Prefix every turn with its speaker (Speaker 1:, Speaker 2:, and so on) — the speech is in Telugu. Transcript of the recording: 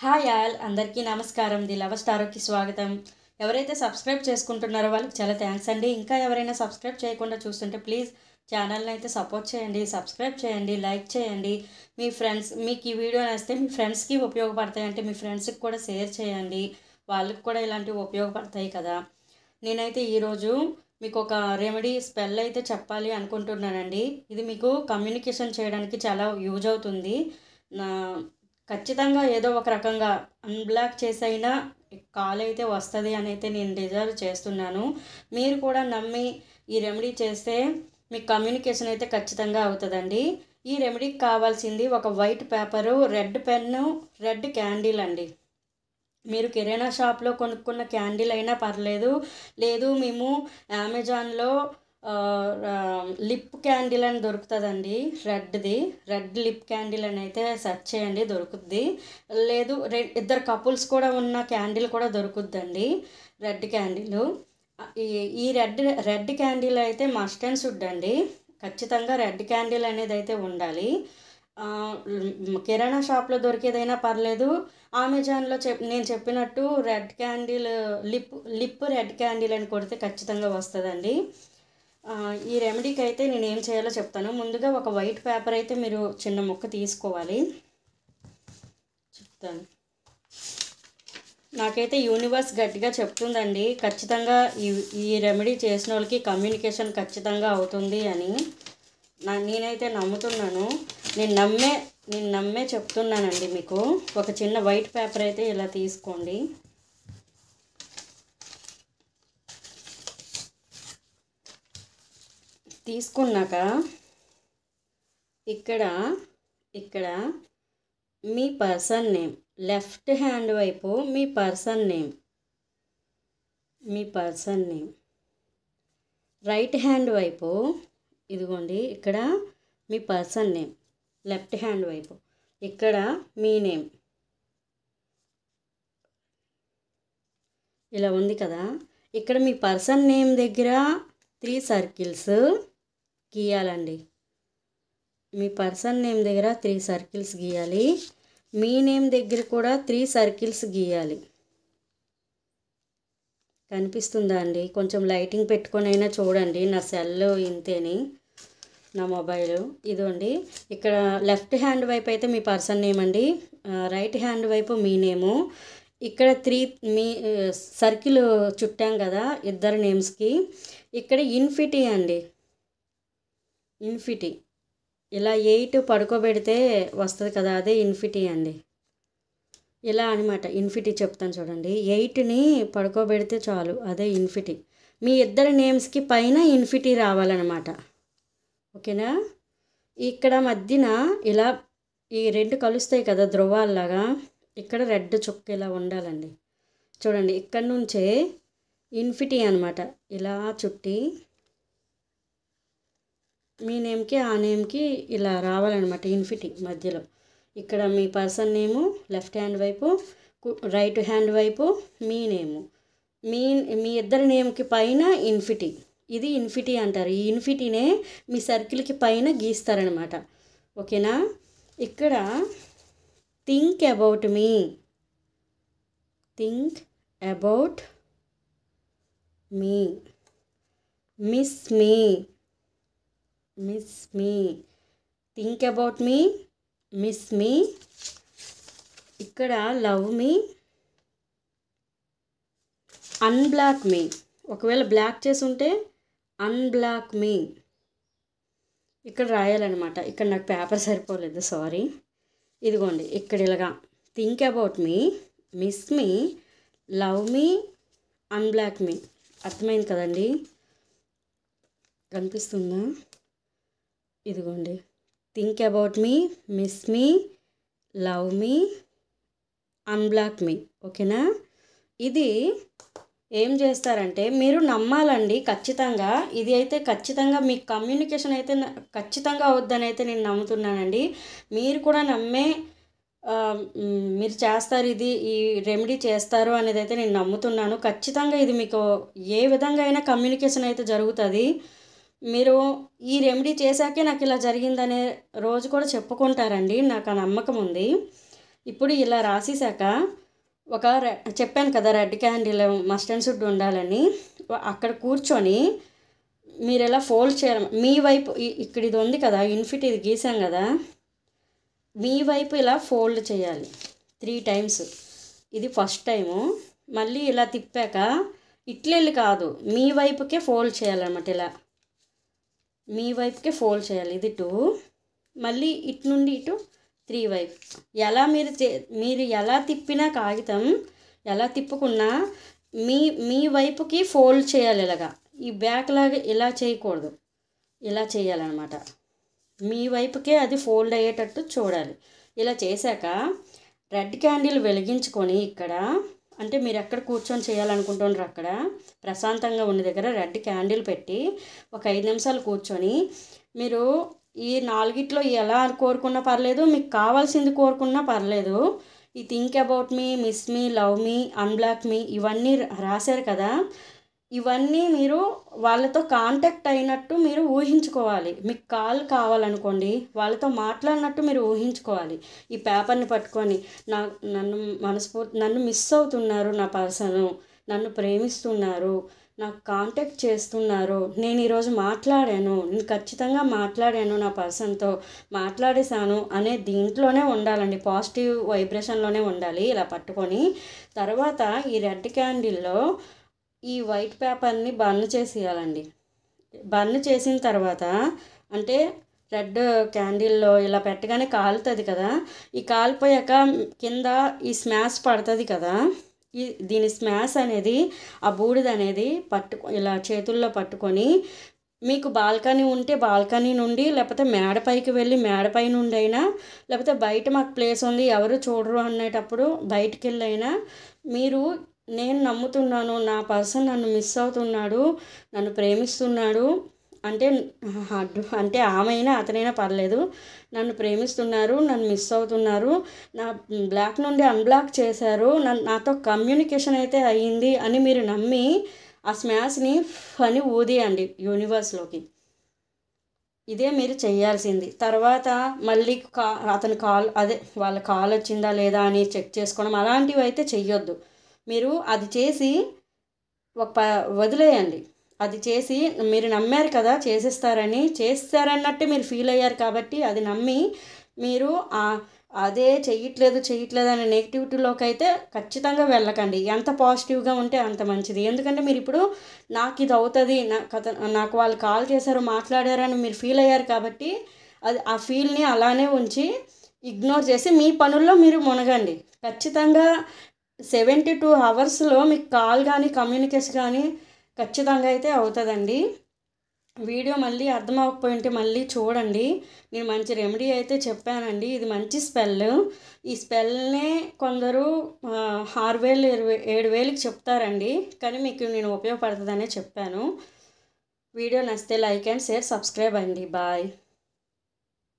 Speaker 1: హాయ్ ఆల్ అందరికీ నమస్కారం. ది లవ స్టార్కి స్వాగతం. ఎవరైతే సబ్స్క్రైబ్ చేసుకుంటున్నారో వాళ్ళకి చాలా థ్యాంక్స్ అండి. ఇంకా ఎవరైనా సబ్స్క్రైబ్ చేయకుండా చూస్తుంటే ప్లీజ్ ఛానల్ని అయితే సపోర్ట్ చేయండి, సబ్స్క్రైబ్ చేయండి, లైక్ చేయండి. మీ ఫ్రెండ్స్ మీకు ఈ వీడియో నచ్చితే మీ ఫ్రెండ్స్కి ఉపయోగపడతాయి అంటే మీ ఫ్రెండ్స్కి కూడా షేర్ చేయండి. వాళ్ళకి కూడా ఇలాంటివి ఉపయోగపడతాయి కదా. నేనైతే ఈరోజు మీకు ఒక రెమెడీ స్పెల్ అయితే చెప్పాలి అనుకుంటున్నానండి. ఇది మీకు కమ్యూనికేషన్ చేయడానికి చాలా యూజ్ అవుతుంది. నా ఖచ్చితంగా ఏదో ఒక రకంగా అన్బ్లాక్ చేసైనా కాల్ అయితే వస్తుంది అని అయితే నేను డిజర్వ్ చేస్తున్నాను. మీరు కూడా నమ్మి ఈ రెమెడీ చేస్తే మీకు కమ్యూనికేషన్ అయితే ఖచ్చితంగా అవుతుందండి. ఈ రెమెడీకి కావాల్సింది ఒక white paper, red pen, red candle అండి. మీరు కిరాణా షాప్లో కొనుక్కున్న క్యాండిల్ అయినా పర్లేదు, లేదు మేము అమెజాన్లో లిప్ క్యాండిల్ అని దొరుకుతుందండి. రెడ్ లిప్ క్యాండిల్ అని అయితే సెర్చ్ చేయండి, దొరుకుద్ది. లేదు ఇద్దరు కపుల్స్ కూడా ఉన్న క్యాండిల్ కూడా దొరుకుద్దండి, రెడ్ క్యాండిల్. ఈ రెడ్ క్యాండిల్ అయితే మస్ట్ అండ్ షుడ్ అండి. ఖచ్చితంగా రెడ్ క్యాండిల్ అనేది అయితే ఉండాలి. కిరాణా షాప్లో దొరికేదైనా పర్లేదు, అమెజాన్లో నేను చెప్పినట్టు red candle lip red candle అని కొడితే ఖచ్చితంగా వస్తుందండి. ఈ రెమెడీకి అయితే నేను ఏం చేయాలో చెప్తాను. ముందుగా ఒక వైట్ పేపర్ అయితే మీరు చిన్న ముక్క తీసుకోవాలి. చెప్తాను. నాకైతే యూనివర్స్ గట్టిగా చెప్తుందండి, ఖచ్చితంగా ఈ రెమెడీ చేసిన వాళ్ళకి కమ్యూనికేషన్ ఖచ్చితంగా అవుతుంది అని. నేనైతే నమ్ముతున్నాను. నేను నమ్మే చెప్తున్నానండి మీకు. ఒక చిన్న వైట్ పేపర్ అయితే ఇలా తీసుకోండి. తీసుకున్నాక ఇక్కడ మీ పర్సన్ నేమ్, లెఫ్ట్ హ్యాండ్ వైపు మీ పర్సన్ నేమ్, రైట్ హ్యాండ్ వైపు ఇదిగోండి ఇక్కడ మీ పర్సన్ నేమ్, లెఫ్ట్ హ్యాండ్ వైపు ఇక్కడ మీ నేమ్ ఇలా ఉంది కదా. ఇక్కడ మీ పర్సన్ నేమ్ దగ్గర 3 సర్కిల్స్ గీయాలండి. మీ పర్సన్ నేమ్ దగ్గర 3 సర్కిల్స్ గీయాలి. మీ నేమ్ దగ్గర కూడా 3 సర్కిల్స్ గీయాలి. కనిపిస్తుందా అండి? కొంచెం లైటింగ్ పెట్టుకొని అయినా చూడండి. నా సెల్ ఇంతేని, నా మొబైల్ ఇదండి. ఇక్కడ లెఫ్ట్ హ్యాండ్ వైపు అయితే మీ పర్సన్ నేమ్ అండి, రైట్ హ్యాండ్ వైపు మీ నేము. ఇక్కడ 3 మీ సర్కిల్ చుట్టాం కదా ఇద్దరు నేమ్స్కి. ఇక్కడ ఇన్ఫినిటీ అండి, ఇన్ఫినిటీ ఇలా 8 పడుకోబెడితే వస్తుంది కదా, అదే ఇన్ఫినిటీ అండి. ఇలా అనమాట. ఇన్ఫినిటీ చెప్తాను చూడండి. 8ని పడుకోబెడితే చాలు, అదే ఇన్ఫినిటీ. మీ ఇద్దరు నేమ్స్కి పైన ఇన్ఫినిటీ రావాలన్నమాట. ఓకేనా? ఇక్కడ మధ్యన ఇలా ఈ 2 కలుస్తాయి కదా ధ్రువాల్లాగా, ఇక్కడ రెడ్ చుక్క ఇలా ఉండాలండి. చూడండి, ఇక్కడ నుంచే ఇన్ఫినిటీ అనమాట. ఇలా చుట్టి మీ నేమ్కి ఆ నేమ్కి ఇలా రావాలన్నమాట ఇన్ఫినిటీ మధ్యలో. ఇక్కడ మీ పర్సన్ నేము లెఫ్ట్ హ్యాండ్ వైపు, రైట్ హ్యాండ్ వైపు మీ నేము, మీ ఇద్దరి నేమ్కి పైన ఇన్ఫినిటీ. ఇది ఇన్ఫినిటీ అంటారు. ఈ ఇన్ఫినిటీనే మీ సర్కిల్కి పైన గీస్తారనమాట. ఓకేనా? ఇక్కడ think about me, miss me, think about me, miss మీ. ఇక్కడ లవ్ మీ, అన్బ్లాక్ మీ. ఒకవేళ బ్లాక్ చేసి ఉంటే అన్బ్లాక్ మీ ఇక్కడ రాయాలన్నమాట. ఇక్కడ నాకు పేపర్ సరిపోలేదు, సారీ. ఇదిగోండి, ఇక్కడ ఇలాగా think about me, miss me, love me, unblock me. అర్థమైంది కదండి? కనిపిస్తుందా? ఇదిగోండి, think about me, miss me, love me, unblock me. ఓకేనా? ఇది ఏం చేస్తారంటే మీరు నమ్మాలండి ఖచ్చితంగా. ఇది అయితే ఖచ్చితంగా మీకు కమ్యూనికేషన్ అయితే ఖచ్చితంగా అవుద్దని అయితే నేను నమ్ముతున్నానండి. మీరు కూడా మీరు చేస్తారు, ఈ రెమెడీ చేస్తారు అనేది అయితే నేను నమ్ముతున్నాను. ఖచ్చితంగా ఇది మీకు ఏ విధంగా అయినా కమ్యూనికేషన్ అయితే జరుగుతుంది. మీరు ఈ రెమెడీ చేశాకే నాకు ఇలా జరిగిందనే రోజు కూడా చెప్పుకుంటారండి, నాకు ఆ నమ్మకం ఉంది. ఇప్పుడు ఇలా రాసేసాక చెప్పాను కదా red candle must and should ఉండాలని, అక్కడ కూర్చొని మీరు ఎలా ఫోల్డ్ చేయాలి, మీ వైపు ఇక్కడ ఇది ఉంది కదా ఇన్ఫిట్, ఇది గీసాం కదా, మీ వైపు ఇలా ఫోల్డ్ చేయాలి 3 టైమ్స్. ఇది ఫస్ట్ టైము. మళ్ళీ ఇలా తిప్పాక ఇట్లెళ్ళి కాదు, మీ వైపుకే ఫోల్డ్ చేయాలన్నమాట. ఇలా మీ వైపుకే ఫోల్డ్ చేయాలి. ఇది 2, మళ్ళీ ఇటు నుండి ఇటు 3 వైపు. ఎలా మీరు ఎలా తిప్పినా కాగితం ఎలా తిప్పుకున్నా మీ వైపుకి ఫోల్డ్ చేయాలి. ఇలాగా ఈ బ్యాక్ లాగా ఇలా చేయకూడదు, ఇలా చేయాలన్నమాట. మీ వైపుకే అది ఫోల్డ్ అయ్యేటట్టు చూడాలి. ఇలా చేశాక రెడ్ క్యాండిల్ వెలిగించుకొని ఇక్కడ, అంటే మీరు ఎక్కడ కూర్చొని చేయాలనుకుంటున్నారు అక్కడ ప్రశాంతంగా ఉన్న దగ్గర రెడ్ క్యాండిల్ పెట్టి ఒక 5 నిమిషాలు కూర్చొని, మీరు ఈ 4గిట్లో ఎలా కోరుకున్నా పర్లేదు, మీకు కావాల్సింది కోరుకున్నా పర్లేదు. ఈ think about me, miss me, love me, unblock me ఇవన్నీ రాశారు కదా, ఇవన్నీ మీరు వాళ్ళతో కాంటాక్ట్ అయినట్టు మీరు ఊహించుకోవాలి. మీకు కాల్ కావాలనుకోండి, వాళ్ళతో మాట్లాడినట్టు మీరు ఊహించుకోవాలి. ఈ పేపర్ని పట్టుకొని నన్ను మిస్ అవుతున్నారు, నా పర్సను నన్ను ప్రేమిస్తున్నారు, నాకు కాంటాక్ట్ చేస్తున్నారు, నేను ఈరోజు మాట్లాడాను, నేను ఖచ్చితంగా మాట్లాడాను, నా పర్సన్తో మాట్లాడేశాను అనే దీంట్లోనే ఉండాలండి, పాజిటివ్ వైబ్రేషన్లోనే ఉండాలి. ఇలా పట్టుకొని తర్వాత ఈ రెడ్ క్యాండిల్లో ఈ వైట్ పేపర్ని బర్న్ చేసేయాలండి. బర్న్ చేసిన తర్వాత, అంటే రెడ్ క్యాండిల్లో ఇలా పెట్టగానే కాలుతుంది కదా, ఈ కాలిపోయాక కింద ఈ స్మాష్ పడుతుంది కదా, దీని స్మాష్ అనేది ఆ బూడిద అనేది ఇలా చేతుల్లో పట్టుకొని, మీకు బాల్కనీ ఉంటే బాల్కనీ నుండి, లేకపోతే మేడపైకి వెళ్ళి మేడపై నుండి అయినా, లేకపోతే బయట మాకు ప్లేస్ ఉంది ఎవరు చూడరు అనేటప్పుడు బయటికి వెళ్ళి అయినా మీరు, నేను నమ్ముతున్నాను నా పర్సన్ నన్ను మిస్ అవుతున్నాడు, నన్ను ప్రేమిస్తున్నాడు, అంటే ఆమె అయినా అతనైనా పర్లేదు, నన్ను ప్రేమిస్తున్నారు, నన్ను మిస్ అవుతున్నారు, నా బ్లాక్ నుండి అన్బ్లాక్ చేశారు, నాతో కమ్యూనికేషన్ అయితే అయ్యింది అని మీరు నమ్మి ఆ స్మాష్ని అని ఊదియండి యూనివర్స్లోకి. ఇదే మీరు చేయాల్సింది. తర్వాత మళ్ళీ అతని కాల్, వాళ్ళ కాల్ వచ్చిందా లేదా అని చెక్ చేసుకోవడం అలాంటివి అయితే చెయ్యొద్దు. మీరు అది చేసి వదిలేయండి. అది చేసి మీరు నమ్మారు కదా చేస్తారన్నట్టే మీరు ఫీల్ అయ్యారు కాబట్టి అది నమ్మి మీరు అదే చెయ్యట్లేదు అనే నెగిటివిటీలోకి అయితే ఖచ్చితంగా వెళ్ళకండి. ఎంత పాజిటివ్గా ఉంటే అంత మంచిది. ఎందుకంటే మీరు ఇప్పుడు నాకు ఇది అవుతుంది, నాకు వాళ్ళు కాల్ చేశారు, మాట్లాడారని మీరు ఫీల్ అయ్యారు కాబట్టి ఆ ఫీల్ని అలానే ఉంచి ఇగ్నోర్ చేసి మీ పనుల్లో మీరు మునగండి. ఖచ్చితంగా 72 అవర్స్లో మీకు కాల్ కానీ కమ్యూనికేషన్ కానీ ఖచ్చితంగా అయితే అవుతుందండి. వీడియో మళ్ళీ అర్థం అవ్వకపోయి ఉంటే మళ్ళీ చూడండి. నేను మంచి రెమెడీ అయితే చెప్పానండి. ఇది మంచి స్పెల్. ఈ స్పెల్నే కొందరు 6,000 7,000కి చెప్తారండి, కానీ మీకు నేను ఉపయోగపడుతుందనే చెప్పాను. వీడియో నచ్చితే లైక్ అండ్ షేర్, సబ్స్క్రైబ్ అండి. బాయ్.